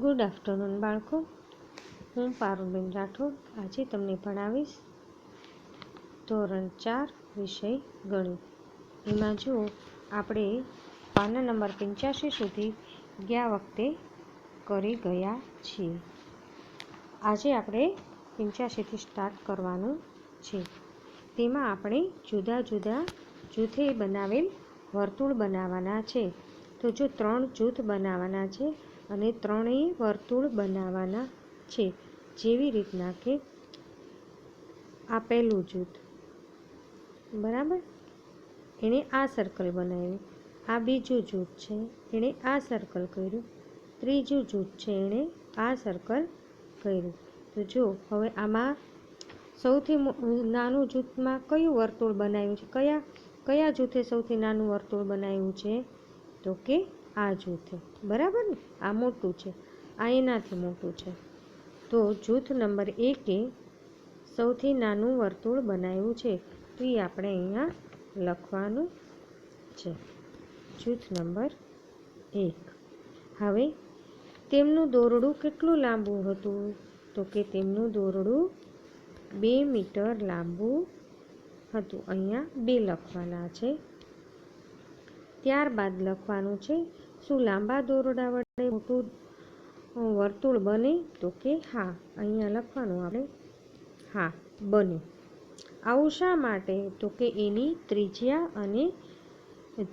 Good afternoon બાળકો, હું પારુલબેન રાઠોડ આજે તમને ભણાવીશ ધોરણ 4 વિષય ગણિત. એમાં જો આપણે પાના નંબર 85 સુધી ગયા વખતે કરી ગયા છીએ. આજે આપણે 85થી સ્ટાર્ટ કરવાનું છે. તેમાં આપણે જુદા જુદા જૂથે બનાવેલ વર્તુળ બનાવવાના છે. તો જો 3 જૂથ બનાવવાના છે અને 3 વર્તુળ બનાવવાના છે. જેવી રીતના કે આ પહેલું જૂથ, બરાબર, એણે આ સર્કલ બનાવ્યું. આ બીજું જૂથ છે, એણે આ સર્કલ કર્યું. ત્રીજું જૂથ છે, એણે આ સર્કલ કર્યું. તો જો હવે આમાં સૌથી નાનું જૂથમાં કયું વર્તુળ બનાવ્યું છે? કયા જૂથે સૌથી નાનું વર્તુળ બનાવ્યું છે? તો કે આ જૂથે, બરાબર ને? આ મોટું છે, આ એનાથી મોટું છે. તો જૂથ નંબર 1 સૌથી નાનું વર્તુળ બનાવ્યું છે. તો એ આપણે અહીંયા લખવાનું છે, જૂથ નંબર 1. હવે તેમનું દોરડું કેટલું લાંબુ હતું? તો કે તેમનું દોરડું 2 મીટર લાંબુ હતું. અહીંયા 2 લખવાના છે. ત્યારબાદ લખવાનું છે, શું લાંબા દોરડા વડે મોટું વર્તુળ બને? તો કે હા. અહીંયા લખવાનું આપણે હા, બને. આવું શા માટે? તો કે એની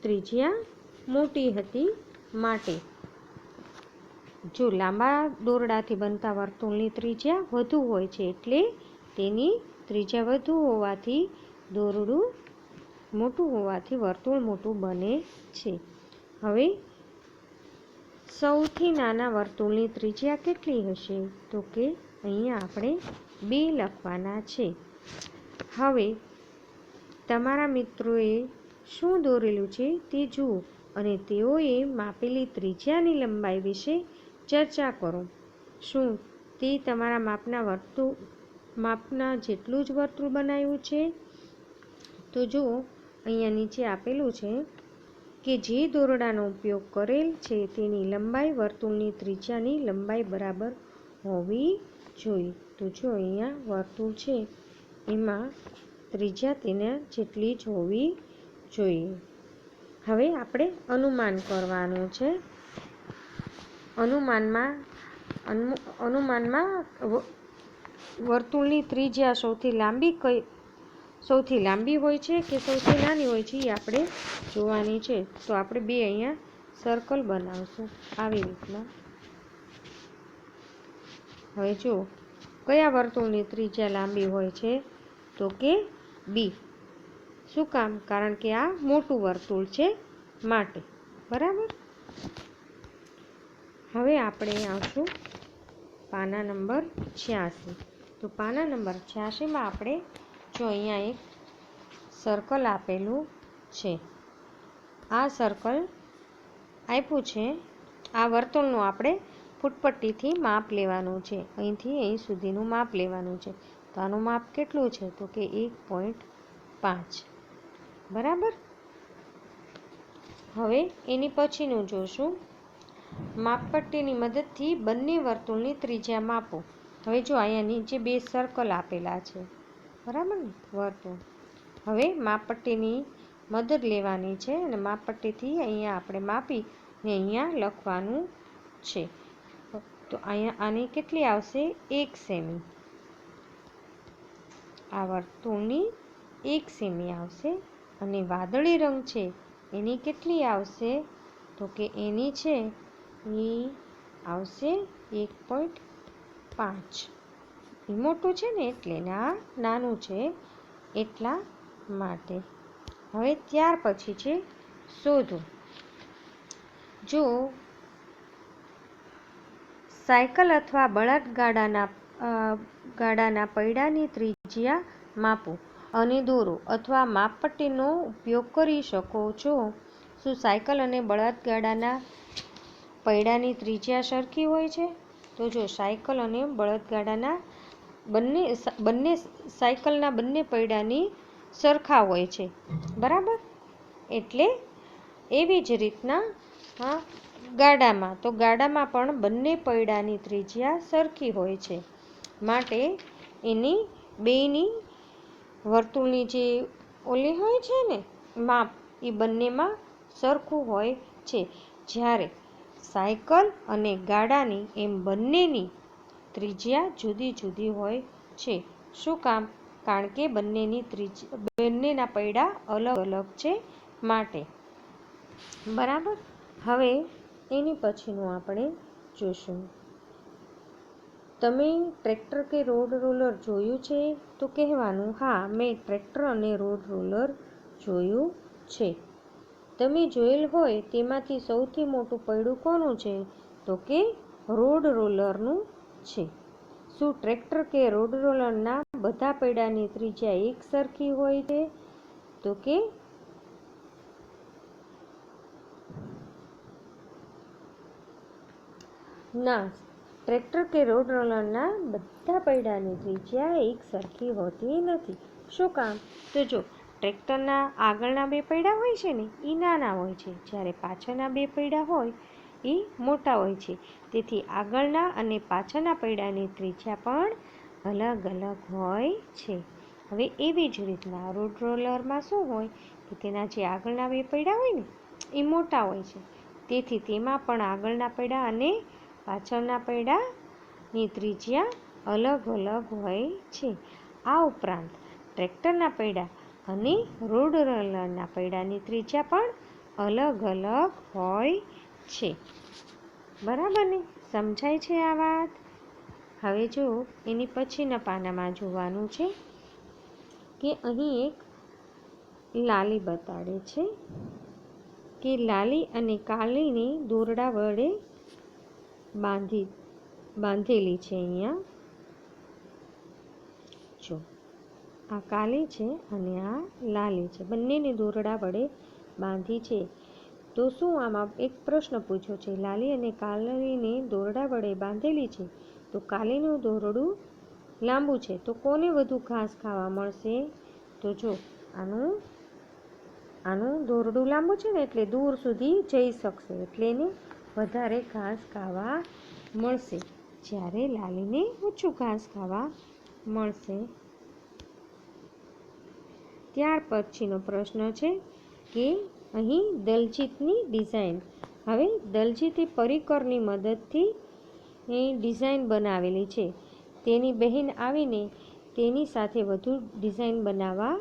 ત્રિજ્યા મોટી હતી માટે. જો લાંબા દોરડાથી બનતા વર્તુળની ત્રિજ્યા વધુ હોય છે, એટલે તેની ત્રિજ્યા વધુ હોવાથી દોરડું મોટું હોવાથી વર્તુળ મોટું બને છે. હવે સૌથી નાના વર્તુળની ત્રિજ્યા કેટલી હશે? તો કે અહીંયા આપણે 2 લખવાના છે. હવે તમારા મિત્રોએ શું દોરેલું છે તે જુઓ અને તેઓએ માપેલી ત્રિજ્યાની લંબાઈ વિશે ચર્ચા કરો. શું તે તમારા માપના જેટલું જ વર્તુળ બનાવ્યું છે? તો જુઓ, અહીંયા નીચે આપેલું છે કે જે દોરડાનો ઉપયોગ કરેલ છે તેની લંબાઈ વર્તુળની ત્રિજ્યાની લંબાઈ બરાબર હોવી જોઈએ. તો જો અહીંયા વર્તુળ છે, એમાં ત્રિજ્યા તેના જેટલી જ હોવી જોઈએ. હવે આપણે અનુમાન કરવાનું છે. અનુમાનમાં વર્તુળની ત્રિજ્યા સૌથી લાંબી હોય છે કે સૌથી નાની હોય છે, એ આપણે જોવાની છે. તો આપણે 2 અહીંયા સર્કલ બનાવશું આવી રીતના. હવે જો કયા વર્તુળની ત્રિજ્યા લાંબી હોય છે? તો કે બી. શું કામ? કારણ કે આ મોટું વર્તુળ છે માટે, બરાબર. હવે આપણે આવશું પાના નંબર 86. તો પાના નંબર 86માં આપણે જો અહીંયા એક સર્કલ આપેલું છે. આ સર્કલ આપ્યું છે. આ વર્તુળનું આપણે ફૂટપટ્ટીથી માપ લેવાનું છે. અહીંથી અહીં સુધીનું માપ લેવાનું છે. તો આનું માપ કેટલું છે? તો કે 1.5, બરાબર. હવે એની પછીનું જોશું. માપપટ્ટીની મદદથી બંને વર્તુળની ત્રિજ્યા માપો. હવે જો અહીંયા નીચે 2 સર્કલ આપેલા છે, બરાબર ને, વર્તુળ. હવે માપપટ્ટીની મદદ લેવાની છે અને માપપટ્ટીથી અહીંયા આપણે માપી ને અહીંયા લખવાનું છે. તો અહીંયા આની કેટલી આવશે? 1 સેમી. આ વર્તુળની 1 સેમી આવશે. અને વાદળી રંગ છે એની કેટલી આવશે? તો કે એની છે એ આવશે 1.5. એ મોટું છે ને એટલે, ને આ નાનું છે એટલા માટે. હવે ત્યાર પછી છે શોધો. જો સાયકલ અથવા બળદગાડાના પૈડાની ત્રિજ્યા માપો અને દોરો અથવા માપપટ્ટીનો ઉપયોગ કરી શકો છો. શું સાયકલ અને બળદગાડાના પૈડાની ત્રિજ્યા સરખી હોય છે? તો જો સાયકલ અને બળદગાડાના સાયકલના બંને પૈડાની સરખા હોય છે, બરાબર. એટલે એવી જ રીતના હા, ગાડામાં તો ગાડામાં પણ બંને પૈડાની ત્રિજ્યા સરખી હોય છે, માટે એની બેની વર્તુળની જે ઓલી હોય છે ને માપ, એ બંનેમાં સરખું હોય છે. જ્યારે સાયકલ અને ગાડાની એમ બંનેની ત્રિજ્યા જુદી જુદી હોય છે. શું કામ? કારણ કે બંનેના પૈડા અલગ અલગ છે માટે. બરાબર. હવે એની પછીનું આપણે જોશું. તમે ટ્રેક્ટર કે રોડ રોલર જોયું છે? તો કહેવાનું, હા, મેં ટ્રેક્ટર અને રોડ રોલર જોયું છે. તમે જોયેલ હોય તેમાંથી સૌથી મોટું પૈડું કોનું છે? તો કે રોડ રોલરનું છે. શું ટ્રેક્ટર કે રોડ રોલરના બધા પૈડાની ત્રિજ્યા એક સરખી હોય છે? તો કે ના, ટ્રેક્ટર કે રોડ રોલરના બધા પૈડાની ત્રિજ્યા એક સરખી હોતી નથી. શું કામ? તો જો ટ્રેક્ટરના આગળના બે પૈડા હોય છે ને એ નાના હોય છે, જ્યારે પાછળના બે પૈડા હોય એ મોટા હોય છે. તેથી આગળના અને પાછળના પૈડાની ત્રિજ્યા પણ અલગ અલગ હોય છે. હવે એવી જ રીતના રોડ રોલરમાં શું હોય કે તેના જે આગળના બે પૈડા હોય ને એ મોટા હોય છે, તેથી તેમાં પણ આગળના પૈડા અને પાછળના પૈડાની ત્રિજ્યા અલગ અલગ હોય છે. આ ઉપરાંત ટ્રેક્ટરના પૈડા અને રોડ રોલરના પૈડાની ત્રિજ્યા પણ અલગ અલગ હોય છે. બરાબર ને? સમજાય છે આ વાત? હવે જો એની પછીના પાનામાં જોવાનું છે કે અહીં એક લાલી બતાડે છે કે લાલી અને કાલીને દોરડા વડે બાંધેલી છે. અહીંયા જો આ કાલી છે અને આ લાલી છે, બંનેને દોરડા વડે બાંધી છે. તો શું આમાં એક પ્રશ્ન પૂછ્યો છે, લાલી અને કાલીને દોરડા વડે બાંધેલી છે, તો કાલીનું દોરડું લાંબુ છે, તો કોને વધુ ઘાસ ખાવા મળશે? તો જો આનું દોરડું લાંબુ છે ને એટલે દૂર સુધી જઈ શકશે, એટલે એને વધારે ઘાસ ખાવા મળશે, જ્યારે લાલીને ઓછું ઘાસ ખાવા મળશે. ત્યાર પછીનો પ્રશ્ન છે કે અહીં દલજીતની ડિઝાઇન. હવે દલજીતે પરિકરની મદદથી ડિઝાઇન બનાવેલી છે. તેની બહેન આવીને તેની સાથે વધુ ડિઝાઇન બનાવવા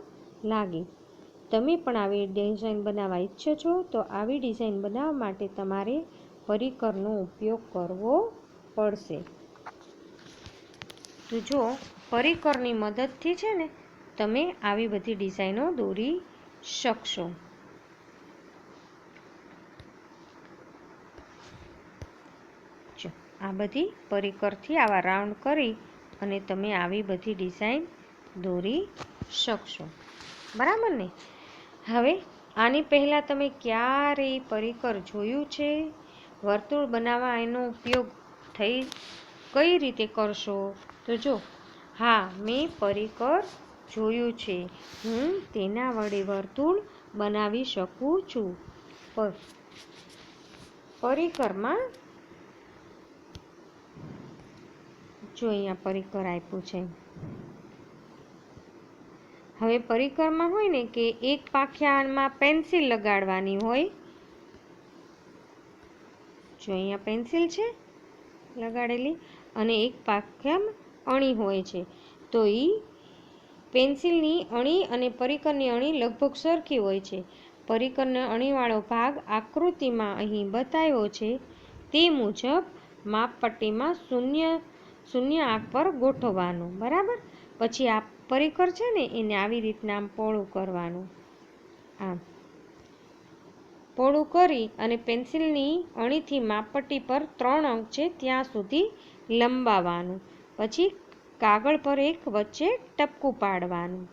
લાગી. તમે પણ આવી ડિઝાઇન બનાવવા ઈચ્છો છો? તો આવી ડિઝાઇન બનાવવા માટે તમારે પરિકરનો ઉપયોગ કરવો પડશે. તો જો પરિકરની મદદથી છે ને તમે આવી બધી ડિઝાઇનો દોરી શકશો. જો આ બધી પરિકરથી આવા રાઉન્ડ કરી અને તમે આવી બધી ડિઝાઇન દોરી શકશો. બરાબર ને? હવે આની પહેલાં તમે ક્યારેય પરિકર જોયું છે? વર્તુળ બનાવવા એનો ઉપયોગ કઈ રીતે કરશો? તો જો, હા, મેં પરિકર જોયું છે. હું તેના વડે વર્તુળ બનાવી શકું છું. પરિકરમાં જો અહીંયા પરિકર આપ્યું છે. હવે પરિકરમાં હોય ને કે એક પાંખિયામાં પેન્સિલ લગાડવાની હોય. જો અહીંયા પેન્સિલ છે લગાડેલી અને એક પાંખિયામાં અણી હોય છે. તો એ પેન્સિલની અણી અને પરિકરની અણી લગભગ સરખી હોય છે. પરિકરનો અણીવાળો ભાગ આકૃતિમાં અહીં બતાવ્યો છે તે મુજબ માપપટ્ટીમાં શૂન્ય આંક પર ગોઠવવાનું. બરાબર? પછી આ પરિકર છે ને એને આવી રીતના આમ પોળું કરવાનું. આમ પોળું કરી અને પેન્સિલની અણીથી માપપટ્ટી પર 3 અંક છે ત્યાં સુધી લંબાવવાનું. પછી કાગળ પર એક વચ્ચે ટપકું પાડવાનું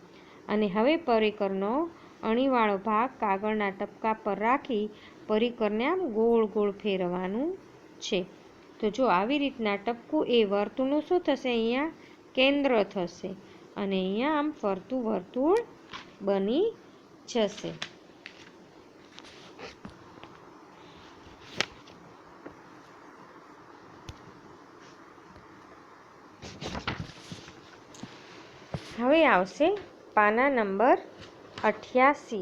અને હવે પરિકરનો અણીવાળો ભાગ કાગળના ટપકા પર રાખી પરિકરને આમ ગોળ ગોળ ફેરવવાનું છે. તો જો આવી રીતના ટપકું એ વર્તુળનું શું થશે? અહીંયા કેન્દ્ર થશે અને અહીંયા આમ ફરતું વર્તુળ બની જશે. હવે આવશે પાના નંબર 88,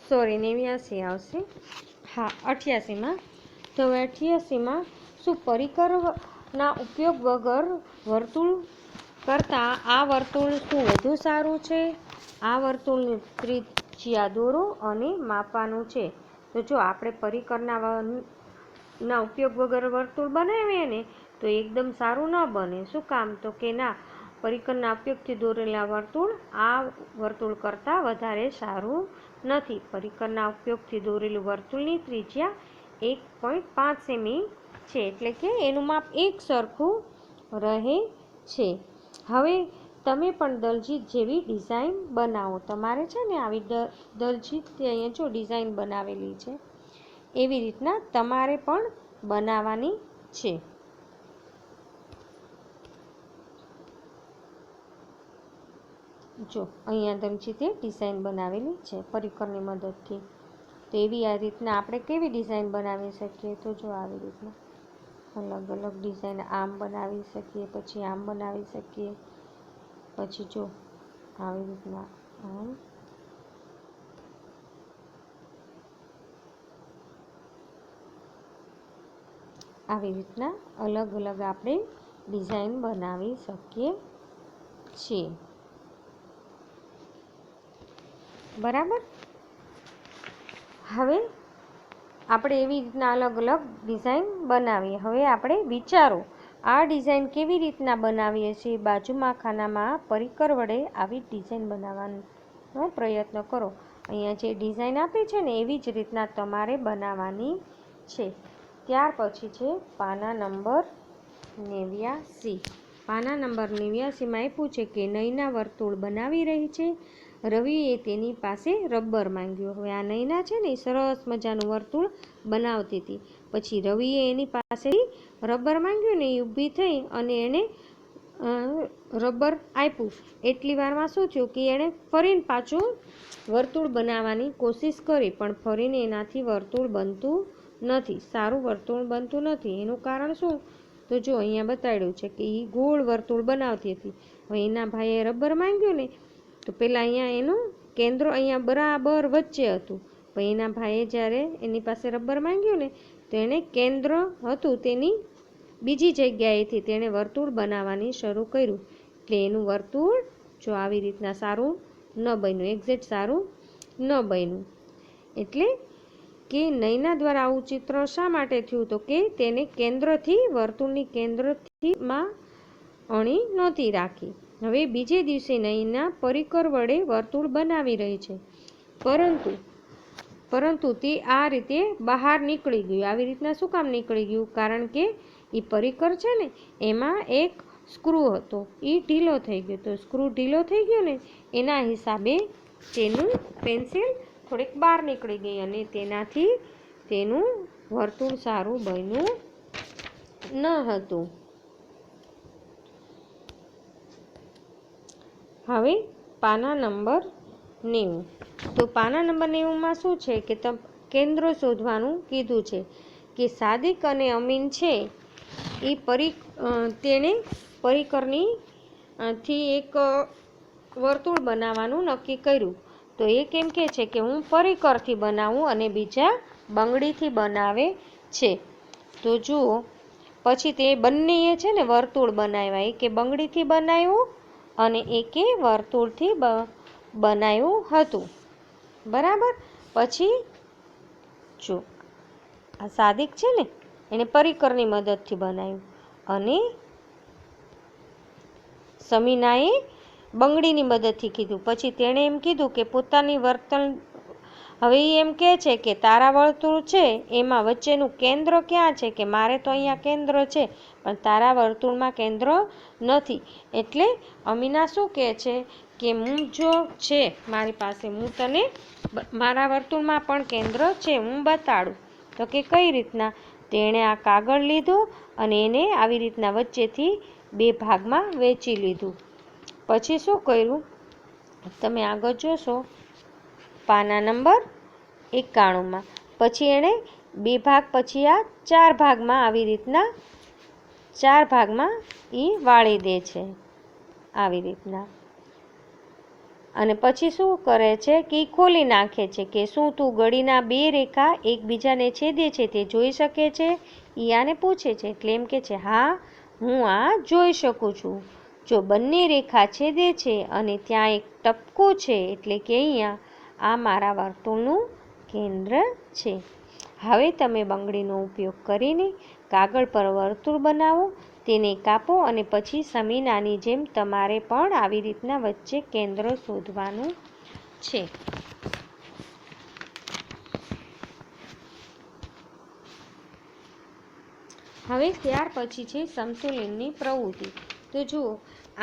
સોરી 89 આવશે, હા 88માં. તો 88માં શું પરિકરના ઉપયોગ વગર વર્તુળ કરતાં આ વર્તુળ શું વધુ સારું છે? આ વર્તુળની ત્રિજ્યા દોરો અને માપવાનું છે. તો જો આપણે પરિકરના ઉપયોગ વગર વર્તુળ બનાવીએ ને તો એકદમ સારું ન બને. શું કામ? તો કે ના, પરિકરના ઉપયોગથી દોરેલા વર્તુળ આ વર્તુળ કરતાં વધારે સારું નથી. પરિકરના ઉપયોગથી દોરેલું વર્તુળની ત્રિજ્યા 1.5 સેમી છે, એટલે કે એનું માપ એક સરખું રહે છે. હવે તમે પણ દલજીત જેવી ડિઝાઇન બનાવો. તમારે છે ને આવી દલજીત અહીંયા જો ડિઝાઇન બનાવેલી છે, એવી રીતના તમારે પણ બનાવવાની છે. જો અહીંયા દલજીતે ડિઝાઇન બનાવેલી છે પરિકરની મદદથી. તો એવી આ રીતના આપણે કેવી ડિઝાઇન બનાવી શકીએ? તો જો આવી રીતના અલગ અલગ ડિઝાઇન આમ બનાવી શકીએ, પછી આમ બનાવી શકીએ, પછી જો આવી રીતના આમ, આવી રીતના અલગ અલગ આપણે ડિઝાઇન બનાવી શકીએ છીએ. બરાબર. હવે આપણે એવી રીતના અલગ અલગ ડિઝાઇન બનાવીએ. હવે આપણે વિચારો આ ડિઝાઇન કેવી રીતના બનાવીએ છીએ. બાજુમાં ખાનામાં પરિકર વડે આવી ડિઝાઇન બનાવવાનો પ્રયત્ન કરો. અહીંયા જે ડિઝાઇન આપી છે ને એવી જ રીતના તમારે બનાવવાની છે. ત્યાર પછી છે પાના નંબર 89. પાના નંબર 89માં આપ્યું છે કે નૈના વર્તુળ બનાવી રહી છે. રવિએ તેની પાસે રબર માંગ્યું. હવે આ નૈના છે ને એ સરસ મજાનું વર્તુળ બનાવતી હતી. પછી રવિએ એની પાસેથી રબર માંગ્યું ને એ ઊભી થઈ અને એણે રબર આપ્યું. એટલી વારમાં શું થયું કે એણે ફરીને પાછું વર્તુળ બનાવવાની કોશિશ કરી, પણ ફરીને એનાથી વર્તુળ બનતું નથી, સારું વર્તુળ બનતું નથી. એનું કારણ શું? તો જો અહીંયા બતાડ્યું છે કે એ ગોળ વર્તુળ બનાવતી હતી. હવે એના ભાઈએ રબર માંગ્યું ને તો પહેલાં અહીંયા એનું કેન્દ્ર અહીંયા બરાબર વચ્ચે હતું. પણ એના ભાઈએ જ્યારે એની પાસે રબર માંગ્યું ને તો એણે કેન્દ્ર હતું તેની બીજી જગ્યાએથી તેણે વર્તુળ બનાવવાની શરૂ કર્યું. એટલે એનું વર્તુળ જો આવી રીતના સારું ન બન્યું, એક્ઝેક્ટ સારું ન બન્યું. એટલે કે નૈના દ્વારા આવું ચિત્ર શા માટે થયું? તો કે તેને કેન્દ્રથી વર્તુળની કેન્દ્રથીમાં અણી નહોતી રાખી. હવે બીજે દિવસે નૈના પરિકર વડે વર્તુળ બનાવી રહી છે, પરંતુ તે આ રીતે બહાર નીકળી ગયું. આવી રીતના શું કામ નીકળી ગયું? કારણ કે એ પરિકર છે ને એમાં એક સ્ક્રૂ હતો, એ ઢીલો થઈ ગયો. તો સ્ક્રૂ ઢીલો થઈ ગયો ને એના હિસાબે તેનું પેન્સિલ થોડીક બહાર નીકળી ગઈ અને તેનાથી તેનું વર્તુળ સારું બન્યું ન હતું. હવે પાના નંબર 90. તો પાના નંબર 90માં શું છે કે કેન્દ્ર શોધવાનું કીધું છે કે સાદિક અને અમીન છે એ તેણે પરિકરની થી એક વર્તુળ બનાવવાનું નક્કી કર્યું. તો એ કેમ કહે છે કે હું પરિકરથી બનાવું અને બીજા બંગડીથી બનાવે છે. તો જુઓ પછી તે બંનેએ છે ને વર્તુળ બનાવ્યા. એકે બંગડીથી બનાવ્યું અને એકે વર્તુળથી બનાવ્યું હતું. બરાબર. પછી જો આ સાદિક છે ને એણે પરિકરની મદદથી બનાવ્યું અને સમીનાએ બંગડીની મદદથી કીધું. પછી તેણે એમ કીધું કે પોતાની વર્તુળ, હવે એ એમ કહે છે કે તારા વર્તુળ છે એમાં વચ્ચેનું કેન્દ્ર ક્યાં છે? કે મારે તો અહીંયા કેન્દ્ર છે પણ તારા વર્તુળમાં કેન્દ્ર નથી. એટલે અમીના શું કહે છે કે હું જો છે મારી પાસે, હું તને મારા વર્તુળમાં પણ કેન્દ્ર છે, હું બતાડું. તો કે કઈ રીતના? તેણે આ કાગળ લીધો અને એને આવી રીતના વચ્ચેથી 2 ભાગમાં વહેંચી લીધું. પછી શું કર્યું તમે આગળ જોશો પાના નંબર 91માં. પછી એણે 2 ભાગ, પછી આ 4 ભાગમાં આવી રીતના 4 ભાગમાં એ વાળી દે છે આવી રીતના. અને પછી શું કરે છે કે ખોલી નાખે છે કે શું તું ગળીના 2 રેખા એકબીજાને છેદે છે તે જોઈ શકે છે? એ આને પૂછે છે. એટલે એમ કે છે હા, હું આ જોઈ શકું છું. જો બંને રેખા છેદે છે અને ત્યાં એક ટપકું છે, એટલે કે અહીંયા આ મારા વર્તુળનું કેન્દ્ર છે. હવે તમે બંગડીનો ઉપયોગ કરીને કાગળ પર વર્તુળ બનાવો, તેને કાપો અને પછી શમીનાની જેમ તમારે પણ આવી રીતના વચ્ચે કેન્દ્ર શોધવાનું છે. હવે ત્યાર પછી છે સમતુલનની પ્રવૃત્તિ. તો જુઓ,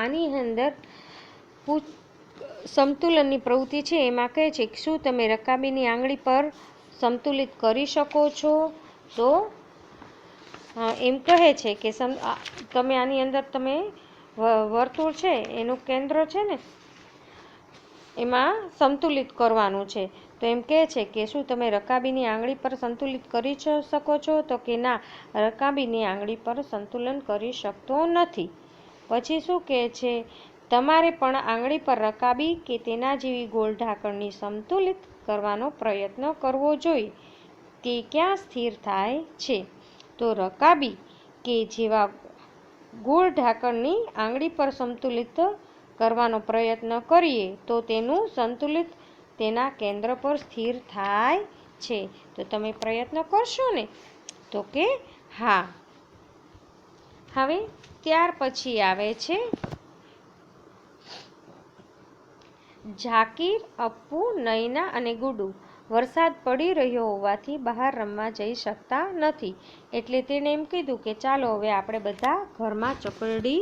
આની અંદર સમતુલનની પ્રવૃત્તિ છે એમાં કહે છે કે શું તમે રકાબીની આંગળી પર સંતુલિત કરી શકો છો? તો એમ કહે છે કે તમે આની અંદર તમે વર્તુળ છે એનું કેન્દ્ર છે ને એમાં સંતુલિત કરવાનું છે. તો એમ કહે છે કે શું તમે રકાબીની આંગળી પર સંતુલિત કરી શકો છો? તો કે ના, રકાબીની આંગળી પર સંતુલન કરી શકતો નથી. પછી શું કહે છે? તમારે પણ આંગળી પર રકાબી કે તેના જેવી ગોળ ઢાંકણની સંતુલિત કરવાનો પ્રયત્ન કરવો જોઈએ. તે ક્યાં સ્થિર થાય છે? તો રકાબી કે જેવા ગોળ ઢાંકણની આંગળી પર સંતુલિત કરવાનો પ્રયત્ન કરીએ તો તેનું સંતુલિત તેના કેન્દ્ર પર સ્થિર થાય છે. તો તમે પ્રયત્ન કરશો ને? તો કે હા. હવે ત્યાર પછી આવે છે ઝાકીર, અપ્પુ, નૈના અને ગુડ્ડુ વરસાદ પડી રહ્યો હોવાથી બહાર રમવા જઈ શકતા નથી. એટલે તેણે એમ કીધું કે ચાલો હવે આપણે બધા ઘરમાં ચકરડી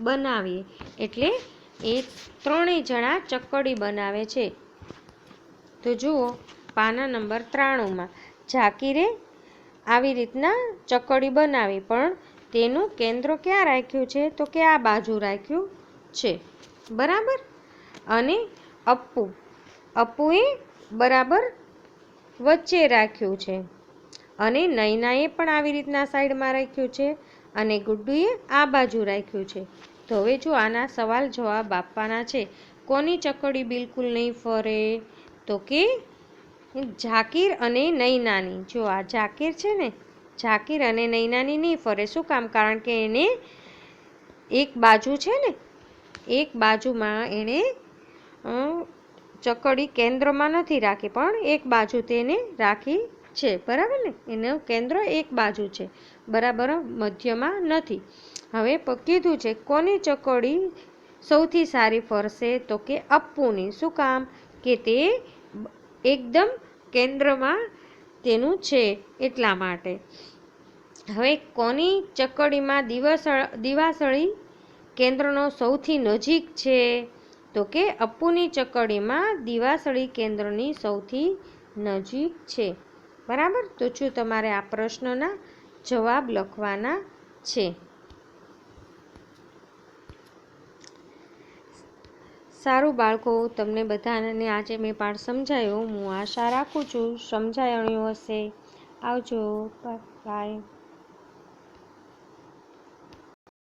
બનાવીએ. એટલે એ 3 જણા ચકરડી બનાવે છે. તો જુઓ પાના નંબર 93માં ઝાકીરે આવી રીતના ચકરડી બનાવી, પણ તેનું કેન્દ્ર ક્યાં રાખ્યું છે? તો કે આ બાજુ રાખ્યું છે. બરાબર. અને અપ્પુએ બરાબર વચ્ચે રાખ્યું છે. અને નૈનાએ પણ આવી રીતના સાઈડમાં રાખ્યું છે. અને ગુડ્ડુએ આ બાજુ રાખ્યું છે. તો હવે જો આના સવાલ જવાબ આપવાના છે. કોની ચકરડી બિલકુલ નહીં ફરે? તો કે ઝાકીર અને નૈનાની. જો આ ઝાકીર છે ને, ઝાકીર અને નૈનાની નહીં ફરે. શું કામ? કારણ કે એને એક બાજુ છે ને, એક બાજુમાં એણે ચકરડી કેન્દ્રમાં નથી રાખી, પણ એક બાજુ તેને રાખી છે. બરાબર ને? એનું કેન્દ્ર એક બાજુ છે, બરાબર મધ્યમાં નથી. હવે કીધું છે કોની ચકરડી સૌથી સારી ફરશે? તો કે અપ્પુની. શું કામ? કે તે એકદમ કેન્દ્રમાં તેનું છે એટલા માટે. હવે કોની ચકરડીમાં દિવાસળી કેન્દ્રનો સૌથી નજીક છે? તો કે અપ્પુની ચકરડીમાં દિવાસળી કેન્દ્રની સૌથી નજીક છે. બરાબર. તો શું તમારે આ પ્રશ્નના જવાબ લખવાના છે? સારું બાળકો, તમને બધાને આજે મેં પાઠ સમજાયો. હું આશા રાખું છું સમજાયું હશે. આવજો. બાય.